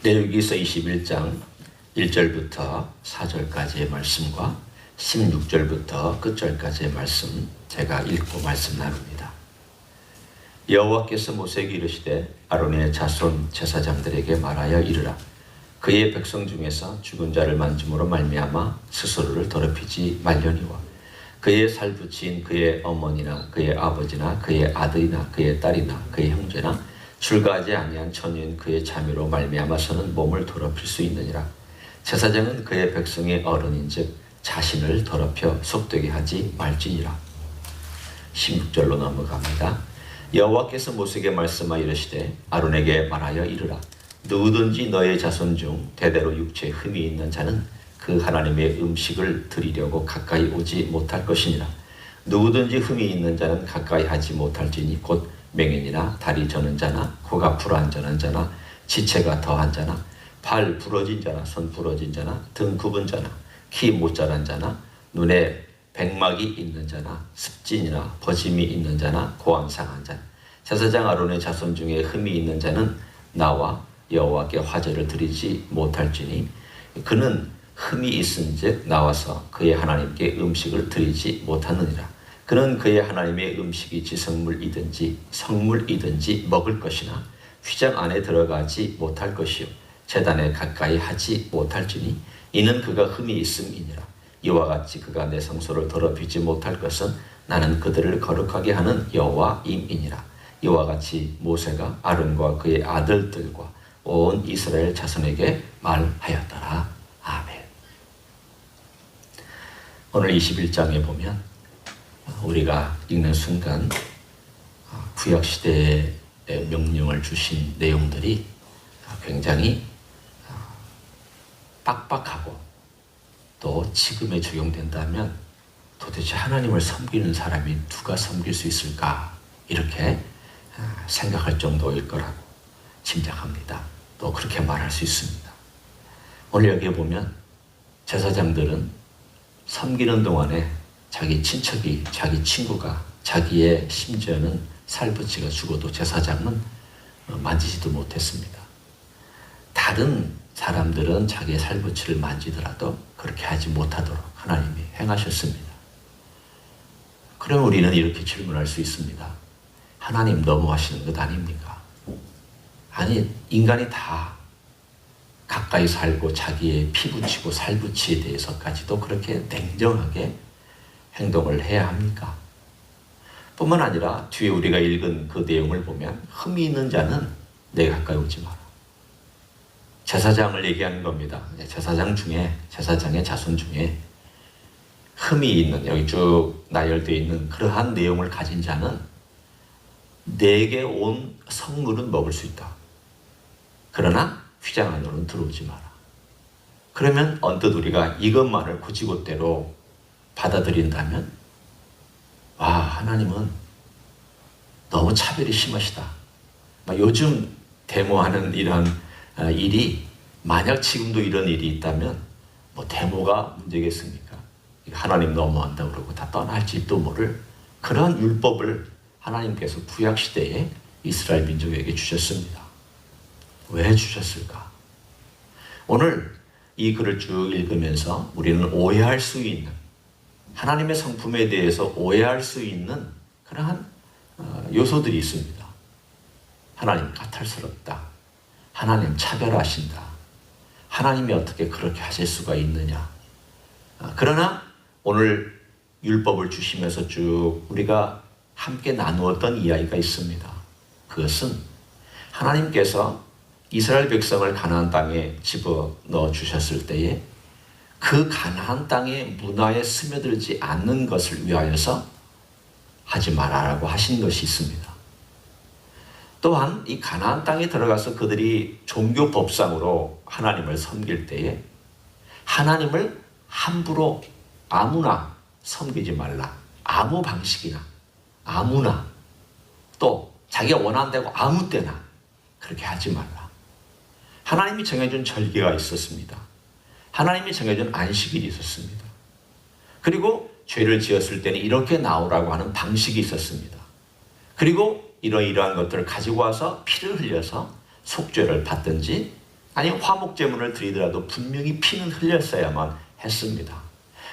레위기서 21장 1절부터 4절까지의 말씀과 16절부터 끝절까지의 말씀 제가 읽고 말씀 나눕니다. 여호와께서 모세에게 이르시되 아론의 자손 제사장들에게 말하여 이르라. 그의 백성 중에서 죽은 자를 만짐으로 말미암아 스스로를 더럽히지 말려니와 그의 살붙인 그의 어머니나 그의 아버지나 그의 아들이나 그의 딸이나 그의 형제나 출가하지 아니한 처녀인 그의 자매로 말미암아서는 몸을 더럽힐 수 있느니라. 제사장은 그의 백성의 어른인즉 자신을 더럽혀 속되게 하지 말지니라. 16절로 넘어갑니다. 여호와께서 모세에게 말씀하여 이르시되 아론에게 말하여 이르라. 누구든지 너의 자손 중 대대로 육체에 흠이 있는 자는 그 하나님의 음식을 드리려고 가까이 오지 못할 것이니라. 누구든지 흠이 있는 자는 가까이 하지 못할지니 곧 맹인이나 다리 저는 자나 코가 불안전한 자나 지체가 더한 자나 발 부러진 자나 손 부러진 자나 등 굽은 자나 키 못 자란 자나 눈에 백막이 있는 자나 습진이나 버짐이 있는 자나 고암 상한 자나 제사장 아론의 자손 중에 흠이 있는 자는 나와 여호와께 화제를 드리지 못할지니 그는 흠이 있은즉 나와서 그의 하나님께 음식을 드리지 못하느니라. 그는 그의 하나님의 음식이 지성물이든지 성물이든지 먹을 것이나 휘장 안에 들어가지 못할 것이요 제단에 가까이 하지 못할지니 이는 그가 흠이 있음이니라. 이와 같이 그가 내 성소를 더럽히지 못할 것은 나는 그들을 거룩하게 하는 여호와임이니라. 이와 같이 모세가 아론과 그의 아들들과 온 이스라엘 자손에게 말하였더라. 아멘. 오늘 21장에 보면 우리가 읽는 순간 구약시대의 명령을 주신 내용들이 굉장히 빡빡하고 또 지금에 적용된다면 도대체 하나님을 섬기는 사람이 누가 섬길 수 있을까 이렇게 생각할 정도일 거라고 짐작합니다. 또 그렇게 말할 수 있습니다. 오늘 여기에 보면 제사장들은 섬기는 동안에 자기 친척이, 자기 친구가, 자기의 심지어는 살붙이가 죽어도 제사장은 만지지도 못했습니다. 다른 사람들은 자기의 살붙이를 만지더라도 그렇게 하지 못하도록 하나님이 행하셨습니다. 그럼 우리는 이렇게 질문할 수 있습니다. 하나님 너무하시는 것 아닙니까? 아니, 인간이 다 가까이 살고 자기의 피붙이고 살붙이에 대해서까지도 그렇게 냉정하게 행동을 해야 합니까? 뿐만 아니라 뒤에 우리가 읽은 그 내용을 보면 흠이 있는 자는 내 가까이 오지 마라. 제사장을 얘기하는 겁니다. 제사장 중에, 제사장의 자손 중에 흠이 있는, 여기 쭉 나열되어 있는 그러한 내용을 가진 자는 내게 온 성물은 먹을 수 있다. 그러나 휘장 안으로는 들어오지 마라. 그러면 언뜻 우리가 이것만을 곧이곧대로 받아들인다면 와, 하나님은 너무 차별이 심하시다. 요즘 데모하는 이런 일이 만약 지금도 이런 일이 있다면 뭐 데모가 문제겠습니까? 하나님 너무한다 그러고 다 떠날지도 모를 그런 율법을 하나님께서 구약시대에 이스라엘 민족에게 주셨습니다. 왜 주셨을까? 오늘 이 글을 쭉 읽으면서 우리는 오해할 수 있는 하나님의 성품에 대해서 오해할 수 있는 그러한 요소들이 있습니다. 하나님 까탈스럽다. 하나님 차별하신다. 하나님이 어떻게 그렇게 하실 수가 있느냐. 그러나 오늘 율법을 주시면서 쭉 우리가 함께 나누었던 이야기가 있습니다. 그것은 하나님께서 이스라엘 백성을 가나안 땅에 집어넣어 주셨을 때에 그 가나안 땅의 문화에 스며들지 않는 것을 위하여서 하지 말아라고 하신 것이 있습니다. 또한 이 가나안 땅에 들어가서 그들이 종교법상으로 하나님을 섬길 때에 하나님을 함부로 아무나 섬기지 말라. 아무 방식이나 아무나 또 자기가 원하는 대로 아무 때나 그렇게 하지 말라. 하나님이 정해준 절기가 있었습니다. 하나님이 정해준 안식일이 있었습니다. 그리고 죄를 지었을 때는 이렇게 나오라고 하는 방식이 있었습니다. 그리고 이러한 것들을 가지고 와서 피를 흘려서 속죄를 받든지 아니 화목제물을 드리더라도 분명히 피는 흘렸어야만 했습니다.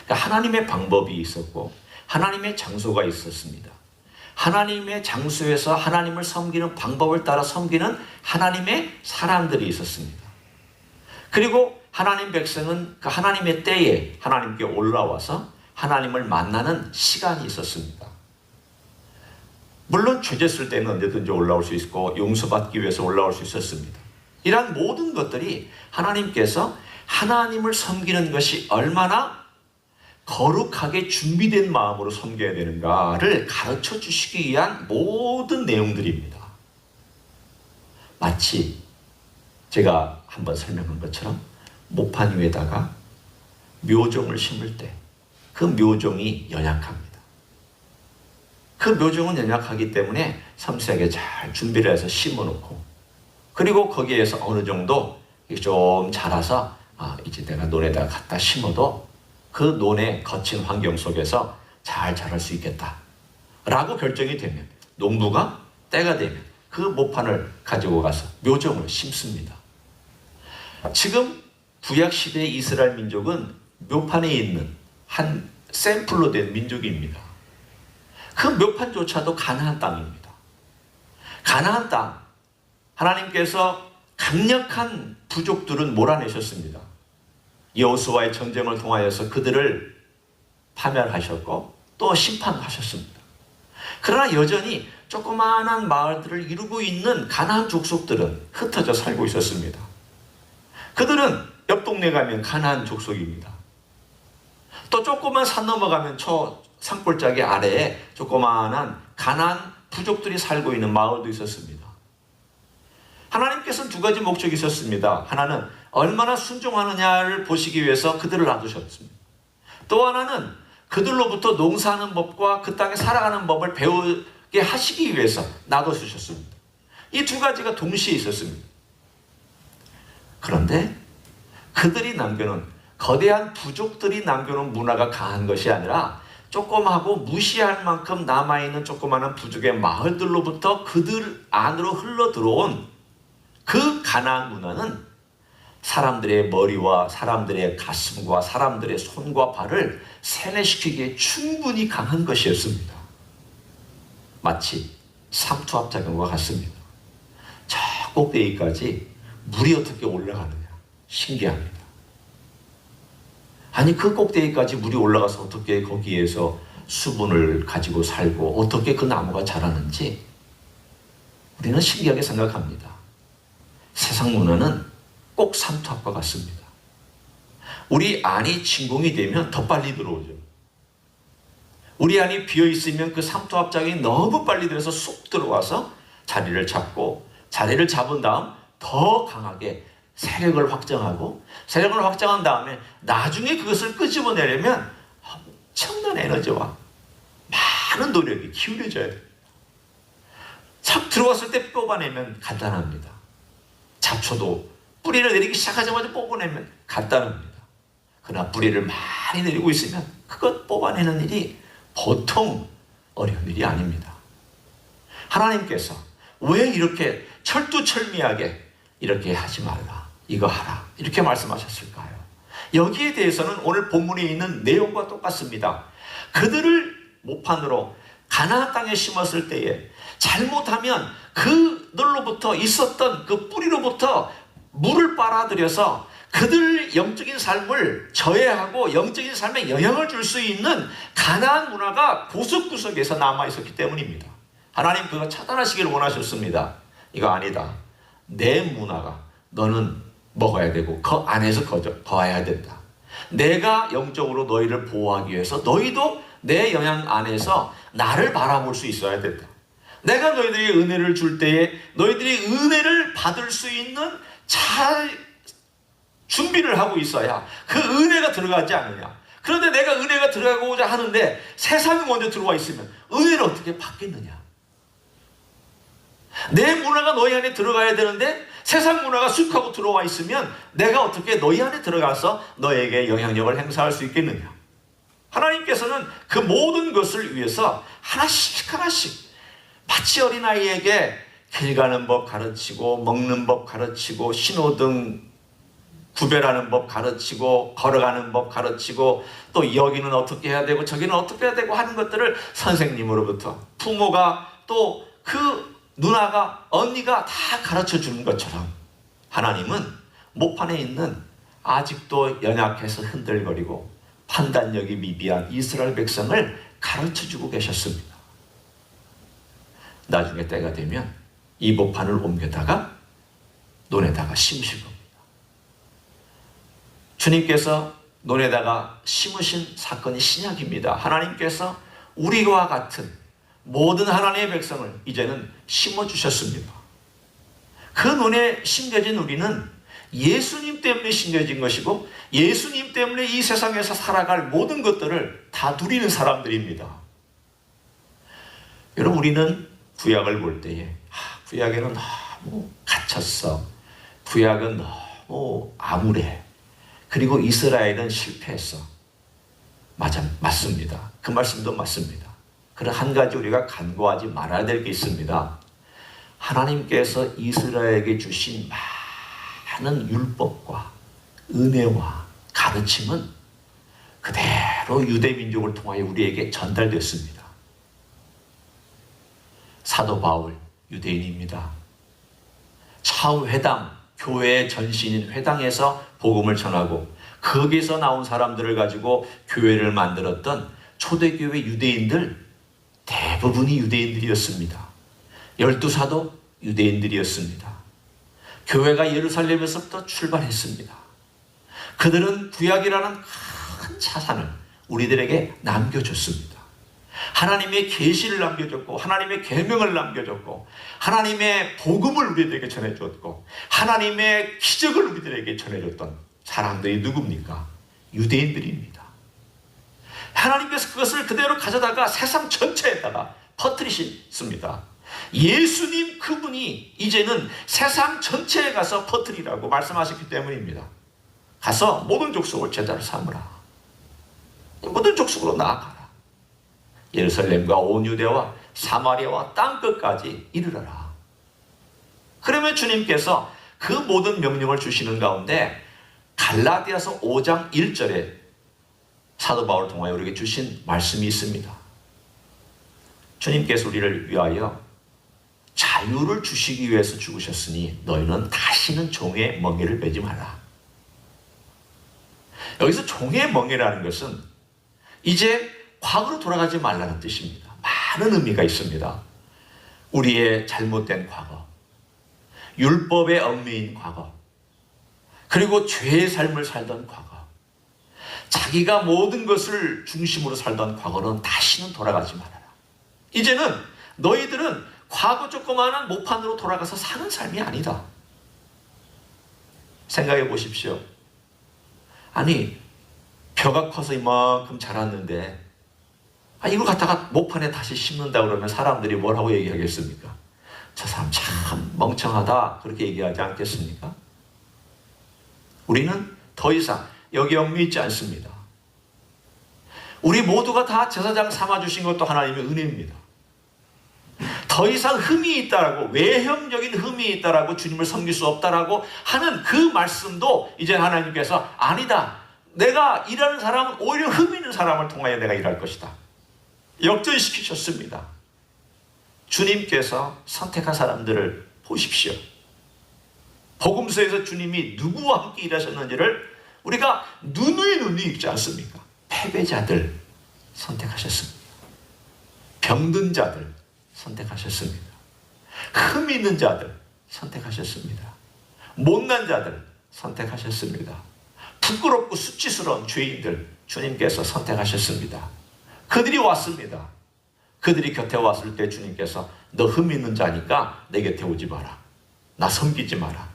그러니까 하나님의 방법이 있었고 하나님의 장소가 있었습니다. 하나님의 장소에서 하나님을 섬기는 방법을 따라 섬기는 하나님의 사람들이 있었습니다. 그리고 하나님 백성은 그 하나님의 때에 하나님께 올라와서 하나님을 만나는 시간이 있었습니다. 물론 죄 졌을 때는 언제든지 올라올 수 있고 용서받기 위해서 올라올 수 있었습니다. 이러한 모든 것들이 하나님께서 하나님을 섬기는 것이 얼마나 거룩하게 준비된 마음으로 섬겨야 되는가를 가르쳐 주시기 위한 모든 내용들입니다. 마치 제가 한번 설명한 것처럼 모판 위에다가 묘종을 심을 때 그 묘종이 연약합니다. 그 묘종은 연약하기 때문에 섬세하게 잘 준비를 해서 심어놓고 그리고 거기에서 어느 정도 좀 자라서 이제 내가 논에다가 갖다 심어도 그 논의 거친 환경 속에서 잘 자랄 수 있겠다 라고 결정이 되면 농부가 때가 되면 그 모판을 가지고 가서 묘종을 심습니다. 지금 구약시대의 이스라엘 민족은 묘판에 있는 한 샘플로 된 민족입니다. 그 묘판조차도 가나안 땅입니다. 가나안 땅, 하나님께서 강력한 부족들은 몰아내셨습니다. 여호수아의 전쟁을 통하여서 그들을 파멸하셨고 또 심판하셨습니다. 그러나 여전히 조그마한 마을들을 이루고 있는 가나안 족속들은 흩어져 살고 있었습니다. 그들은 옆 동네 가면 가나안 족속입니다. 또 조그만 산 넘어가면 저 산골짜기 아래에 조그마한 가나안 부족들이 살고 있는 마을도 있었습니다. 하나님께서는 두 가지 목적이 있었습니다. 하나는 얼마나 순종하느냐를 보시기 위해서 그들을 놔두셨습니다. 또 하나는 그들로부터 농사하는 법과 그 땅에 살아가는 법을 배우게 하시기 위해서 놔두셨습니다. 이 두 가지가 동시에 있었습니다. 그런데 그들이 남겨놓은 거대한 부족들이 남겨놓은 문화가 강한 것이 아니라 조그마하고 무시할 만큼 남아있는 조그마한 부족의 마을들로부터 그들 안으로 흘러 들어온 그 가나안 문화는 사람들의 머리와 사람들의 가슴과 사람들의 손과 발을 세뇌시키기에 충분히 강한 것이었습니다. 마치 삼투압작용과 같습니다. 저 꼭대기까지 물이 어떻게 올라가느냐 신기합니다. 아니 그 꼭대기까지 물이 올라가서 어떻게 거기에서 수분을 가지고 살고 어떻게 그 나무가 자라는지 우리는 신기하게 생각합니다. 세상 문화는 꼭 삼투압과 같습니다. 우리 안이 진공이 되면 더 빨리 들어오죠. 우리 안이 비어있으면 그 삼투압작이 너무 빨리 들어서 쏙 들어와서 자리를 잡고 자리를 잡은 다음 더 강하게 세력을 확장하고 세력을 확장한 다음에 나중에 그것을 끄집어내려면 엄청난 에너지와 많은 노력이 기울여져야 됩니다. 착 들어왔을 때 뽑아내면 간단합니다. 잡초도 뿌리를 내리기 시작하자마자 뽑아내면 간단합니다. 그러나 뿌리를 많이 내리고 있으면 그것 뽑아내는 일이 보통 어려운 일이 아닙니다. 하나님께서 왜 이렇게 철두철미하게 이렇게 하지 말라, 이거 하라 이렇게 말씀하셨을까요? 여기에 대해서는 오늘 본문에 있는 내용과 똑같습니다. 그들을 모판으로 가나안 땅에 심었을 때에 잘못하면 그들로부터 있었던 그 뿌리로부터 물을 빨아들여서 그들 영적인 삶을 저해하고 영적인 삶에 영향을 줄 수 있는 가나안 문화가 구석구석에서 남아있었기 때문입니다. 하나님 그거 차단하시길 원하셨습니다. 이거 아니다. 내 문화가 너는 먹어야 되고 그 안에서 거해야 된다. 내가 영적으로 너희를 보호하기 위해서 너희도 내 영향 안에서 나를 바라볼 수 있어야 된다. 내가 너희들에게 은혜를 줄 때에 너희들이 은혜를 받을 수 있는 잘 준비를 하고 있어야 그 은혜가 들어가지 않느냐. 그런데 내가 은혜가 들어가고자 하는데 세상이 먼저 들어와 있으면 은혜를 어떻게 받겠느냐. 내 문화가 너희 안에 들어가야 되는데 세상 문화가 쑥하고 들어와 있으면 내가 어떻게 너희 안에 들어가서 너에게 영향력을 행사할 수 있겠느냐. 하나님께서는 그 모든 것을 위해서 하나씩 하나씩 마치 어린아이에게 길 가는 법 가르치고 먹는 법 가르치고 신호등 구별하는 법 가르치고, 걸어가는 법 가르치고, 또 여기는 어떻게 해야 되고 저기는 어떻게 해야 되고 하는 것들을 선생님으로부터, 부모가 또 그 누나가, 언니가 다 가르쳐 주는 것처럼 하나님은 목판에 있는 아직도 연약해서 흔들거리고 판단력이 미비한 이스라엘 백성을 가르쳐 주고 계셨습니다. 나중에 때가 되면 이 목판을 옮겨다가 논에다가 심으실 겁니다. 주님께서 논에다가 심으신 사건이 신약입니다. 하나님께서 우리와 같은 모든 하나님의 백성을 이제는 심어주셨습니다. 그 논에 심겨진 우리는 예수님 때문에 심겨진 것이고, 예수님 때문에 이 세상에서 살아갈 모든 것들을 다 누리는 사람들입니다. 여러분, 우리는 구약을 볼 때에 구약에는 너무 갇혔어, 구약은 너무 암울해, 그리고 이스라엘은 실패했어. 맞습니다. 그 말씀도 맞습니다. 그러나 한 가지 우리가 간과하지 말아야 될 게 있습니다. 하나님께서 이스라엘에게 주신 많은 율법과 은혜와 가르침은 그대로 유대민족을 통하여 우리에게 전달됐습니다. 사도 바울, 유대인입니다. 처음 회당, 교회의 전신인 회당에서 복음을 전하고 거기서 나온 사람들을 가지고 교회를 만들었던 초대교회 유대인들 대부분이 유대인들이었습니다. 12사도 유대인들이었습니다. 교회가 예루살렘에서부터 출발했습니다. 그들은 구약이라는 큰 자산을 우리들에게 남겨줬습니다. 하나님의 계시를 남겨줬고, 하나님의 계명을 남겨줬고, 하나님의 복음을 우리들에게 전해줬고, 하나님의 기적을 우리들에게 전해줬던 사람들이 누굽니까? 유대인들입니다. 하나님께서 그것을 그대로 가져다가 세상 전체에다가 퍼뜨리셨습니다. 예수님 그분이 이제는 세상 전체에 가서 퍼뜨리라고 말씀하셨기 때문입니다. 가서 모든 족속을 제자로 삼으라. 모든 족속으로 나아가라. 예루살렘과 온 유대와 사마리아와 땅끝까지 이르러라. 그러면 주님께서 그 모든 명령을 주시는 가운데 갈라디아서 5장 1절에 사도 바울을 통하여 우리에게 주신 말씀이 있습니다. 주님께서 우리를 위하여 자유를 주시기 위해서 죽으셨으니 너희는 다시는 종의 멍에를 매지 마라. 여기서 종의 멍에라는 것은 이제 과거로 돌아가지 말라는 뜻입니다. 많은 의미가 있습니다. 우리의 잘못된 과거, 율법의 얽매인 과거, 그리고 죄의 삶을 살던 과거, 자기가 모든 것을 중심으로 살던 과거는 다시는 돌아가지 말아라. 이제는 너희들은 과거 조그마한 모판으로 돌아가서 사는 삶이 아니다. 생각해 보십시오. 아니, 벼가 커서 이만큼 자랐는데 이걸 갖다가 모판에 다시 심는다 그러면 사람들이 뭐라고 얘기하겠습니까? 저 사람 참 멍청하다, 그렇게 얘기하지 않겠습니까? 우리는 더 이상 여기 얽매이지 않습니다. 우리 모두가 다 제사장 삼아주신 것도 하나님의 은혜입니다. 더 이상 흠이 있다라고, 외형적인 흠이 있다라고 주님을 섬길 수 없다라고 하는 그 말씀도 이제 하나님께서 아니다, 내가 일하는 사람은 오히려 흠 있는 사람을 통하여 내가 일할 것이다, 역전시키셨습니다. 주님께서 선택한 사람들을 보십시오. 복음서에서 주님이 누구와 함께 일하셨는지를 우리가 누누이 읽지 않습니까? 패배자들 선택하셨습니다. 병든 자들 선택하셨습니다. 흠 있는 자들 선택하셨습니다. 못난 자들 선택하셨습니다. 부끄럽고 수치스러운 죄인들 주님께서 선택하셨습니다. 그들이 왔습니다. 그들이 곁에 왔을 때 주님께서 너 흠 있는 자니까 내 곁에 오지 마라, 나 섬기지 마라,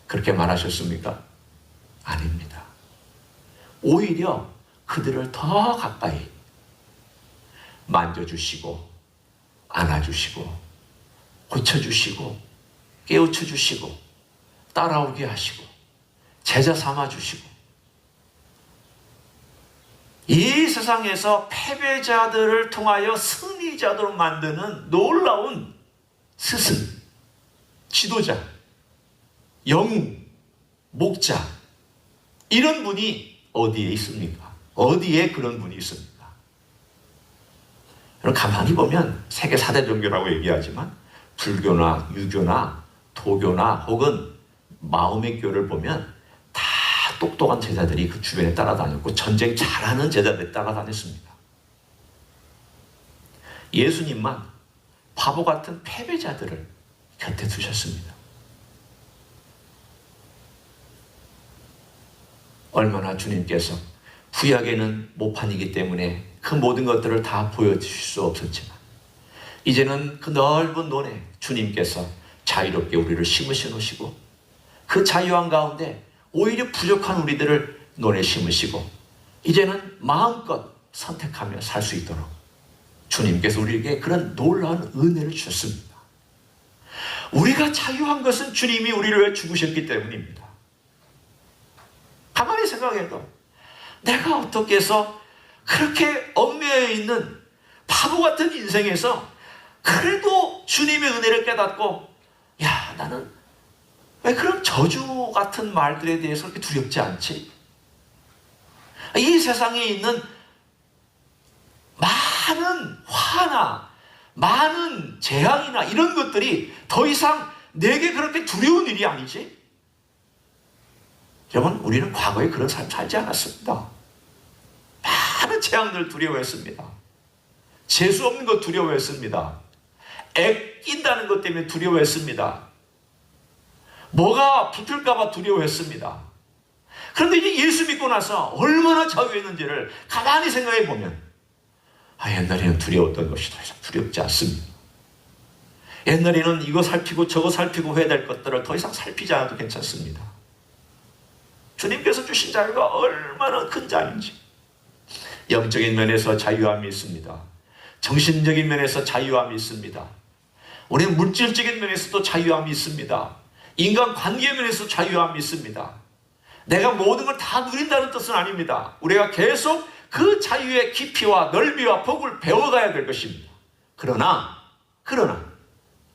그렇게 말하셨습니까? 아닙니다. 오히려 그들을 더 가까이 만져주시고 안아주시고 고쳐주시고 깨우쳐주시고 따라오게 하시고 제자 삼아주시고, 이 세상에서 패배자들을 통하여 승리자들로 만드는 놀라운 스승, 지도자, 영웅, 목자, 이런 분이 어디에 있습니까? 어디에 그런 분이 있습니까? 여러분 가만히 보면 세계 4대 종교라고 얘기하지만 불교나 유교나 도교나 혹은 마음의 교를 보면 다 똑똑한 제자들이 그 주변에 따라다녔고 전쟁 잘하는 제자들이 따라다녔습니다. 예수님만 바보 같은 패배자들을 곁에 두셨습니다. 얼마나 주님께서 구약에는 모판이기 때문에 그 모든 것들을 다 보여주실 수 없었지만 이제는 그 넓은 논에 주님께서 자유롭게 우리를 심으셔 놓으시고 그 자유한 가운데 오히려 부족한 우리들을 논에 심으시고 이제는 마음껏 선택하며 살 수 있도록 주님께서 우리에게 그런 놀라운 은혜를 주셨습니다. 우리가 자유한 것은 주님이 우리를 위해 죽으셨기 때문입니다. 가만히 생각해도 내가 어떻게 해서 그렇게 얽매여 있는 바보 같은 인생에서 그래도 주님의 은혜를 깨닫고 야 나는 왜 그런 저주 같은 말들에 대해서 그렇게 두렵지 않지? 이 세상에 있는 많은 화나 많은 재앙이나 이런 것들이 더 이상 내게 그렇게 두려운 일이 아니지? 여러분 우리는 과거에 그런 삶 살지 않았습니다. 많은 재앙들 두려워했습니다. 재수 없는 것 두려워했습니다. 애낀다는 것 때문에 두려워했습니다. 뭐가 붙을까 봐 두려워했습니다. 그런데 이제 예수 믿고 나서 얼마나 자유했는지를 가만히 생각해 보면 옛날에는 두려웠던 것이 더 이상 두렵지 않습니다. 옛날에는 이거 살피고 저거 살피고 해야 될 것들을 더 이상 살피지 않아도 괜찮습니다. 주님께서 주신 자유가 얼마나 큰 자유인지 영적인 면에서 자유함이 있습니다. 정신적인 면에서 자유함이 있습니다. 우리는 물질적인 면에서도 자유함이 있습니다. 인간관계 면에서 자유함이 있습니다. 내가 모든 걸 다 누린다는 뜻은 아닙니다. 우리가 계속 그 자유의 깊이와 넓이와 폭을 배워가야 될 것입니다. 그러나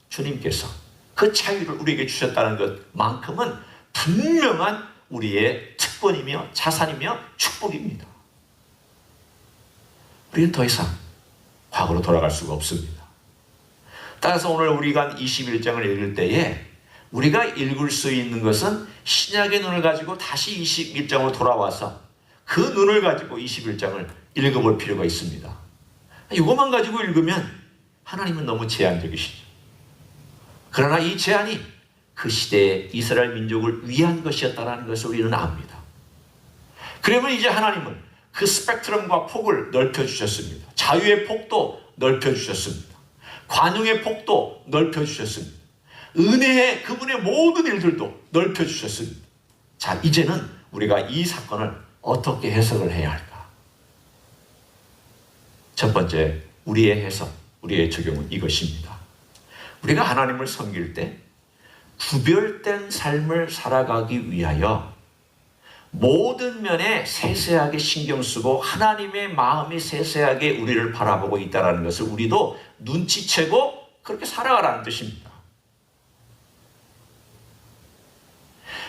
주님께서 그 자유를 우리에게 주셨다는 것만큼은 분명한 우리의 특권이며 자산이며 축복입니다. 우리는 더 이상 과거로 돌아갈 수가 없습니다. 따라서 오늘 우리가 21장을 읽을 때에 우리가 읽을 수 있는 것은 신약의 눈을 가지고 다시 21장으로 돌아와서 그 눈을 가지고 21장을 읽어볼 필요가 있습니다. 이것만 가지고 읽으면 하나님은 너무 제한적이시죠. 그러나 이 제한이 그 시대의 이스라엘 민족을 위한 것이었다는 것을 우리는 압니다. 그러면 이제 하나님은 그 스펙트럼과 폭을 넓혀주셨습니다. 자유의 폭도 넓혀주셨습니다. 관용의 폭도 넓혀주셨습니다. 은혜의 그분의 모든 일들도 넓혀주셨습니다. 자, 이제는 우리가 이 사건을 어떻게 해석을 해야 할까? 첫 번째, 우리의 해석, 우리의 적용은 이것입니다. 우리가 하나님을 섬길 때 구별된 삶을 살아가기 위하여 모든 면에 세세하게 신경 쓰고 하나님의 마음이 세세하게 우리를 바라보고 있다는 것을 우리도 눈치채고 그렇게 살아가라는 뜻입니다.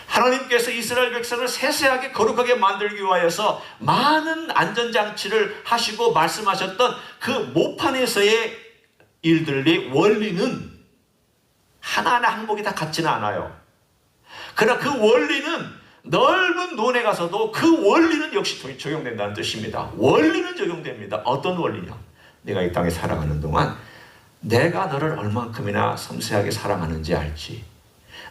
하나님께서 이스라엘 백성을 세세하게 거룩하게 만들기 위하여서 많은 안전장치를 하시고 말씀하셨던 그 모판에서의 일들의 원리는 하나하나 항목이 다 같지는 않아요. 그러나 그 원리는 넓은 논에 가서도 그 원리는 역시 적용된다는 뜻입니다. 원리는 적용됩니다. 어떤 원리냐? 내가 이 땅에 살아가는 동안 내가 너를 얼만큼이나 섬세하게 사랑하는지 알지.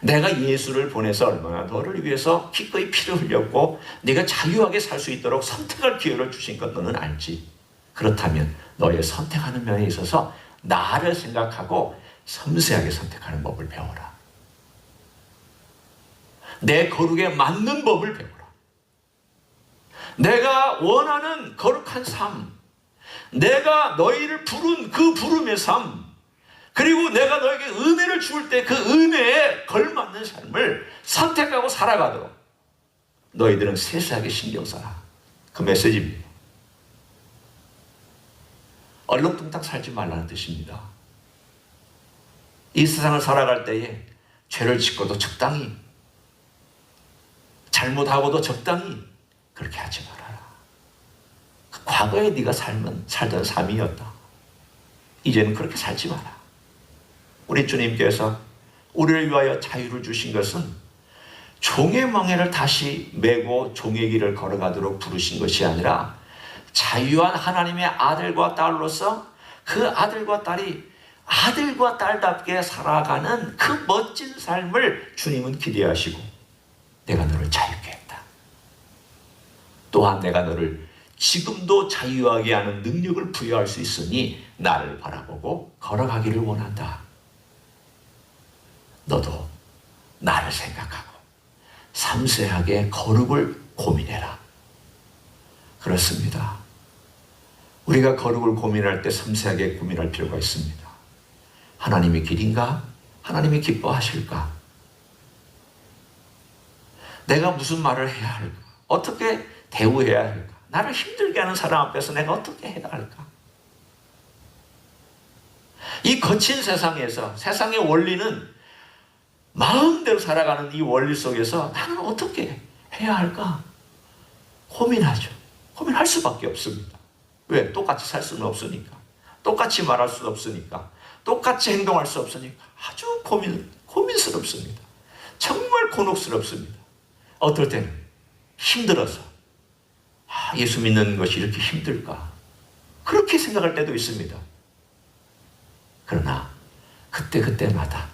내가 예수를 보내서 얼마나 너를 위해서 기꺼이 피를 흘렸고 네가 자유하게 살 수 있도록 선택할 기회를 주신 것 너는 알지. 그렇다면 너의 선택하는 면에 있어서 나를 생각하고 섬세하게 선택하는 법을 배워라. 내 거룩에 맞는 법을 배워라. 내가 원하는 거룩한 삶, 내가 너희를 부른 그 부름의 삶, 그리고 내가 너에게 은혜를 줄 때 그 은혜에 걸맞는 삶을 선택하고 살아가도록 너희들은 세세하게 신경 써라. 그 메시지입니다. 얼렁뚱땅 살지 말라는 뜻입니다. 이 세상을 살아갈 때에 죄를 짓고도 적당히, 잘못하고도 적당히, 그렇게 하지 말아라. 과거에 네가 살던 삶이었다. 이제는 그렇게 살지 마라. 우리 주님께서 우리를 위하여 자유를 주신 것은 종의 멍에를 다시 메고 종의 길을 걸어가도록 부르신 것이 아니라 자유한 하나님의 아들과 딸로서 그 아들과 딸이 아들과 딸답게 살아가는 그 멋진 삶을 주님은 기대하시고 내가 너를 자유케 했다. 또한 내가 너를 지금도 자유하게 하는 능력을 부여할 수 있으니 나를 바라보고 걸어가기를 원한다. 너도 나를 생각하고 섬세하게 거룩을 고민해라. 그렇습니다. 우리가 거룩을 고민할 때 섬세하게 고민할 필요가 있습니다. 하나님의 길인가? 하나님이 기뻐하실까? 내가 무슨 말을 해야 할까? 어떻게 대우해야 할까? 나를 힘들게 하는 사람 앞에서 내가 어떻게 해야 할까? 이 거친 세상에서 세상의 원리는 마음대로 살아가는 이 원리 속에서 나는 어떻게 해야 할까? 고민하죠. 고민할 수밖에 없습니다. 왜? 똑같이 살 수는 없으니까. 똑같이 말할 수 없으니까. 똑같이 행동할 수 없으니까. 아주 고민스럽습니다. 정말 곤혹스럽습니다. 어떨 때는 힘들어서 예수 믿는 것이 이렇게 힘들까? 그렇게 생각할 때도 있습니다. 그러나 그때마다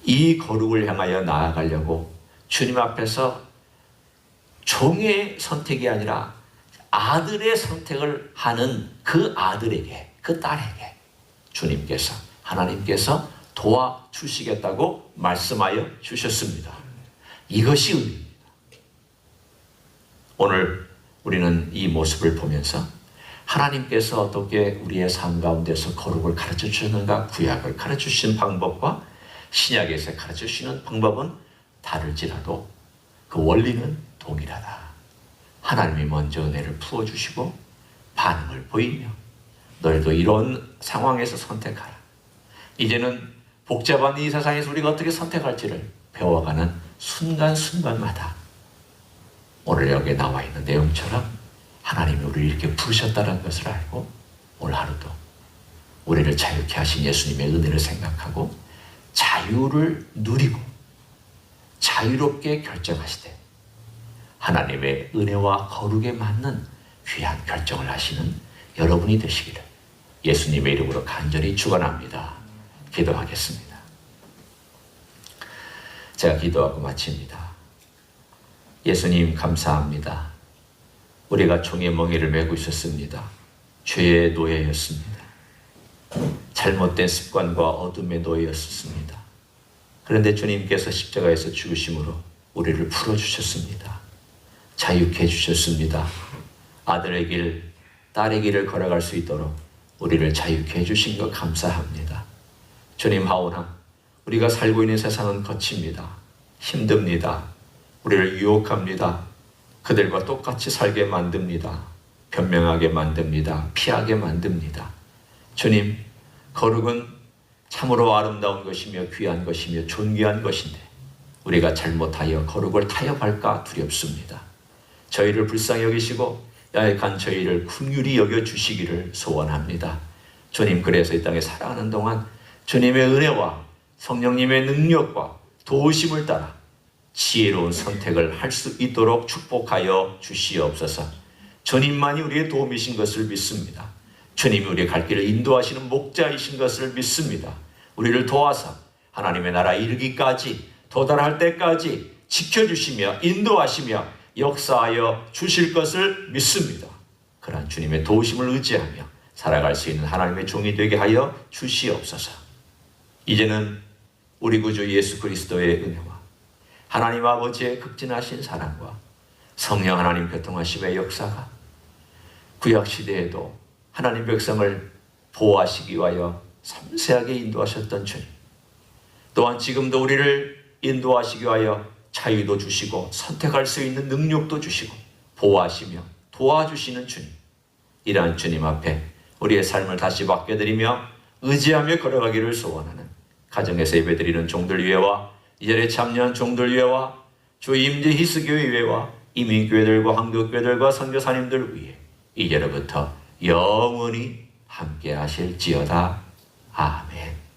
이 거룩을 향하여 나아가려고 주님 앞에서 종의 선택이 아니라 아들의 선택을 하는 그 아들에게, 그 딸에게 주님께서, 하나님께서 도와주시겠다고 말씀하여 주셨습니다. 이것이 의미입니다. 오늘 우리는 이 모습을 보면서 하나님께서 어떻게 우리의 삶 가운데서 거룩을 가르쳐 주셨는가, 구약을 가르쳐 주신 방법과 신약에서 가르쳐 주시는 방법은 다를지라도 그 원리는 동일하다. 하나님이 먼저 은혜를 부어주시고 반응을 보이며 너희도 이런 상황에서 선택하라. 이제는 복잡한 이 세상에서 우리가 어떻게 선택할지를 배워가는 순간순간마다 오늘 여기에 나와 있는 내용처럼 하나님이 우리를 이렇게 부르셨다는 것을 알고 오늘 하루도 우리를 자유케 하신 예수님의 은혜를 생각하고 자유를 누리고 자유롭게 결정하시되 하나님의 은혜와 거룩에 맞는 귀한 결정을 하시는 여러분이 되시기를 예수님의 이름으로 간절히 축원합니다. 기도하겠습니다. 제가 기도하고 마칩니다. 예수님 감사합니다. 우리가 종의 멍에를 메고 있었습니다. 죄의 노예였습니다. 잘못된 습관과 어둠의 노예였습니다. 그런데 주님께서 십자가에서 죽으심으로 우리를 풀어주셨습니다. 자유케 해주셨습니다. 아들의 길, 딸의 길을 걸어갈 수 있도록 우리를 자유케 해주신 것 감사합니다. 주님 하오나 우리가 살고 있는 세상은 거칩니다. 힘듭니다. 우리를 유혹합니다. 그들과 똑같이 살게 만듭니다. 변명하게 만듭니다. 피하게 만듭니다. 주님, 거룩은 참으로 아름다운 것이며 귀한 것이며 존귀한 것인데 우리가 잘못하여 거룩을 타협할까 두렵습니다. 저희를 불쌍히 여기시고 야약한 저희를 긍휼히 여겨주시기를 소원합니다. 주님, 그래서 이 땅에 살아가는 동안 주님의 은혜와 성령님의 능력과 도우심을 따라 지혜로운 선택을 할 수 있도록 축복하여 주시옵소서. 주님만이 우리의 도움이신 것을 믿습니다. 주님이 우리의 갈 길을 인도하시는 목자이신 것을 믿습니다. 우리를 도와서 하나님의 나라에 이르기까지 도달할 때까지 지켜주시며 인도하시며 역사하여 주실 것을 믿습니다. 그러한 주님의 도우심을 의지하며 살아갈 수 있는 하나님의 종이 되게 하여 주시옵소서. 이제는 우리 구주 예수 그리스도의 은혜와 하나님 아버지의 극진하신 사랑과 성령 하나님 교통하심의 역사가 구약시대에도 하나님 백성을 보호하시기 위하여 섬세하게 인도하셨던 주님, 또한 지금도 우리를 인도하시기 위하여 자유도 주시고 선택할 수 있는 능력도 주시고 보호하시며 도와주시는 주님, 이러한 주님 앞에 우리의 삶을 다시 맡겨드리며 의지하며 걸어가기를 소원하는 가정에서 예배드리는 종들 위에와 이 자리에 참여한 종들 위에와 주 임재 히스교회 위에와 이민교회들과 한국교회들과 선교사님들 위해 이제로부터 영원히 함께 하실지어다. 아멘.